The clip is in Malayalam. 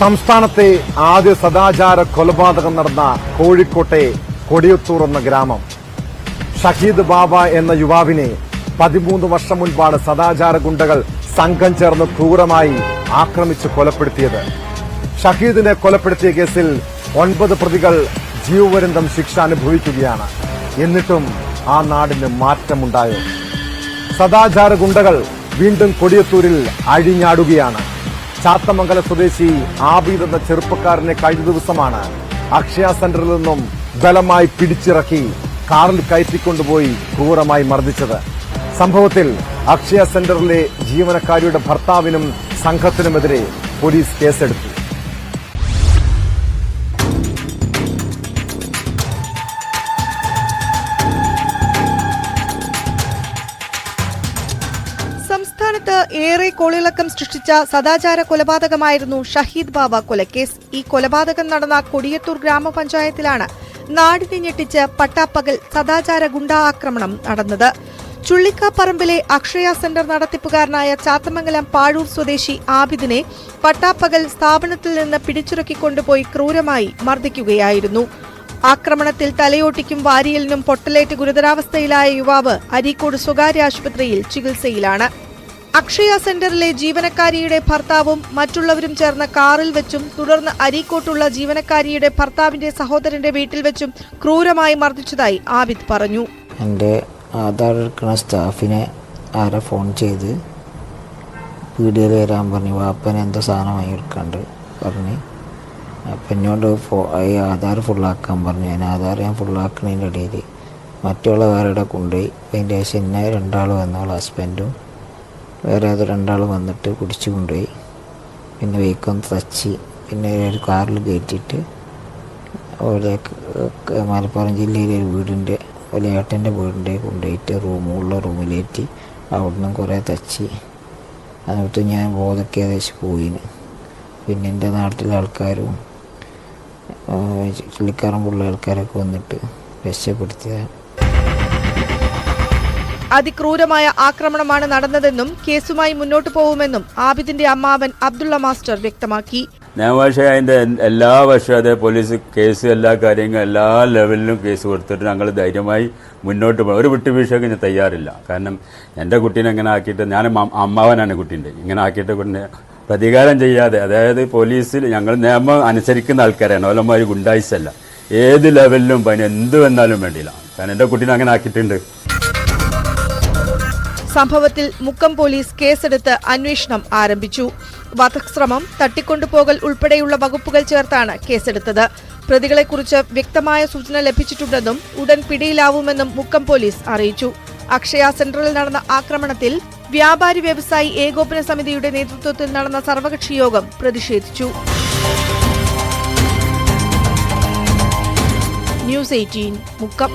സംസ്ഥാനത്തെ ആദ്യ സദാചാര കൊലപാതകം നടന്ന കോഴിക്കോട്ടെ കൊടിയത്തൂർ എന്ന ഗ്രാമം. ഷഹീദ് ബാബ എന്ന യുവാവിനെ 13 വർഷം മുൻപാണ് സദാചാര ഗുണ്ടകൾ സംഘം ചേർന്ന് ക്രൂരമായി ആക്രമിച്ച് കൊലപ്പെടുത്തിയത്. ഷഹീദിനെ കൊലപ്പെടുത്തിയ കേസിൽ 9 പ്രതികൾ ജീവപര്യന്തം ശിക്ഷ അനുഭവിക്കുകയാണ്. എന്നിട്ടും ആ നാടിന് മാറ്റമുണ്ടായോ? സദാചാര ഗുണ്ടകൾ വീണ്ടും കൊടിയത്തൂരിൽ അഴിഞ്ഞാടുകയാണ്. ചാത്തമംഗലം സ്വദേശി ആബിദ് എന്ന ചെറുപ്പക്കാരനെ കഴിഞ്ഞ ദിവസമാണ് അക്ഷയ സെന്ററിൽ നിന്നും ബലമായി പിടിച്ചിറക്കി കാറിൽ കയറ്റിക്കൊണ്ടുപോയി ക്രൂരമായി മർദ്ദിച്ചത്. സംഭവത്തിൽ അക്ഷയ സെന്ററിലെ ജീവനക്കാരിയുടെ ഭർത്താവിനും സംഘത്തിനുമെതിരെ പോലീസ് കേസെടുത്തു. സംസ്ഥാനത്ത് ഏറെ കോളിളക്കം സൃഷ്ടിച്ച സദാചാര കൊലപാതകമായിരുന്നു ഷഹീദ് ബാബ കൊലക്കേസ്. ഈ കൊലപാതകം നടന്ന കൊടിയത്തൂർ ഗ്രാമപഞ്ചായത്തിലാണ് നാടിനെ ഞെട്ടിച്ച് പട്ടാപ്പകൽ സദാചാര ഗുണ്ടാ ആക്രമണം നടന്നത്. ചുള്ളിക്കാപ്പറമ്പിലെ അക്ഷയ സെന്റർ നടത്തിപ്പുകാരനായ ചാത്തമംഗലം പാഴൂർ സ്വദേശി ആബിദിനെ പട്ടാപ്പകൽ സ്ഥാപനത്തിൽ നിന്ന് പിടിച്ചിറക്കിക്കൊണ്ടുപോയി ക്രൂരമായി മർദ്ദിക്കുകയായിരുന്നു. ആക്രമണത്തിൽ തലയോട്ടിക്കും വാരിയലിനും പൊട്ടലേറ്റ് ഗുരുതരാവസ്ഥയിലായ യുവാവ് അരീക്കോട് സ്വകാര്യ ആശുപത്രിയിൽ ചികിത്സയിലാണ്. അക്ഷയ സെന്ററിലെ ജീവനക്കാരിയുടെ ഭർത്താവും മറ്റുള്ളവരും ചേർന്ന് കാറിൽ വെച്ചും തുടർന്ന് അരീക്കോട്ടുള്ള ജീവനക്കാരിയുടെ ഭർത്താവിന്റെ സഹോദരന്റെ വീട്ടിൽ വെച്ചും ക്രൂരമായി മർദ്ദിച്ചതായി ആബിദ് പറഞ്ഞു. എൻ്റെ ആധാർ എടുക്കുന്ന സ്റ്റാഫിനെ ആരെ ഫോൺ ചെയ്ത് വീഡിയോയിൽ വരാൻ പറഞ്ഞു. വാപ്പനെ എന്തോ സാധനം വാങ്ങിയെടുക്കാണ്ട് പറഞ്ഞ് അപ്പം എന്നോട് ഈ ആധാർ ഫുള്ളാക്കാൻ പറഞ്ഞു. ഞാൻ ഫുള്ളാക്കുന്നതിൻ്റെ ഇടയിൽ മറ്റുള്ള വേറെ കൊണ്ടുപോയി. അതിൻ്റെ ശേഷം എന്നെ 2 വന്നോളൂ, ഹസ്ബൻഡും വേറെ അത് 2 വന്നിട്ട് പിടിച്ചു കൊണ്ടുപോയി. പിന്നെ വെയ്ക്കൊന്ന് തച്ച് പിന്നെ ഒരു കാറിൽ കയറ്റിയിട്ട് അവിടെ മലപ്പുറം ജില്ലയിലെ ഒരു വീടിൻ്റെ ഒരു ഏട്ടൻ്റെ വീടിൻ്റെ കൊണ്ടുപോയിട്ട് റൂമിലേറ്റി അവിടുന്ന് കുറേ തച്ച് എന്നിട്ട് ഞാൻ ബോധമൊക്കെ ഏകദേശം പോയിന്. പിന്നെ എൻ്റെ നാട്ടിലെ ആൾക്കാരും ചുള്ളിക്കാറമ്പുള്ള ആൾക്കാരൊക്കെ വന്നിട്ട് രക്ഷപ്പെടുത്തിയതാണ്. അതിക്രൂരമായ ആക്രമണമാണ് നടന്നതെന്നും കേസുമായി മുന്നോട്ട് പോകുമെന്നും ആബിദിന്റെ അമ്മാവൻ അബ്ദുള്ള മാസ്റ്റർ വ്യക്തമാക്കി. നിയമപക്ഷ അതിൻ്റെ എല്ലാ വർഷവും അതേ പോലീസ് കേസ് എല്ലാ കാര്യങ്ങളും എല്ലാ ലെവലിലും കേസ് കൊടുത്തിട്ട് ഞങ്ങൾ ധൈര്യമായി മുന്നോട്ട് പോകും. ഒരു വിട്ടുവീഴ്ചയ്ക്ക് ഞാൻ തയ്യാറില്ല. കാരണം എൻ്റെ കുട്ടീനെ ഇങ്ങനെ ആക്കിയിട്ട് ഞാൻ അമ്മാവനാണ് കുട്ടീൻ്റെ ഇങ്ങനെ ആക്കിയിട്ട് കുട്ടീനെ പ്രതികാരം ചെയ്യാതെ, അതായത് പോലീസിൽ ഞങ്ങൾ നിയമം അനുസരിക്കുന്ന ആൾക്കാരാണ്. ഓലന്മാർ ഗുണ്ടായിസല്ല. ഏത് ലെവലിലും പനി എന്ത് വന്നാലും വേണ്ടിയില്ല. കാരണം എൻ്റെ കുട്ടീനെ അങ്ങനെ ആക്കിയിട്ടുണ്ട്. സംഭവത്തിൽ മുക്കം പോലീസ് കേസെടുത്ത് അന്വേഷണം ആരംഭിച്ചു. വധശ്രമം, തട്ടിക്കൊണ്ടുപോകൽ ഉൾപ്പെടെയുള്ള വകുപ്പുകൾ ചേർത്താണ് കേസെടുത്തത്. പ്രതികളെക്കുറിച്ച് വ്യക്തമായ സൂചന ലഭിച്ചിട്ടുണ്ടെന്നും ഉടൻ പിടിയിലാവുമെന്നും മുക്കം പോലീസ് അറിയിച്ചു. അക്ഷയ സെന്ററിൽ നടന്ന ആക്രമണത്തിൽ വ്യാപാരി വ്യവസായി ഏകോപന സമിതിയുടെ നേതൃത്വത്തിൽ നടന്ന സർവകക്ഷി യോഗം പ്രതിഷേധിച്ചു. ന്യൂസ് 18 മുക്കം.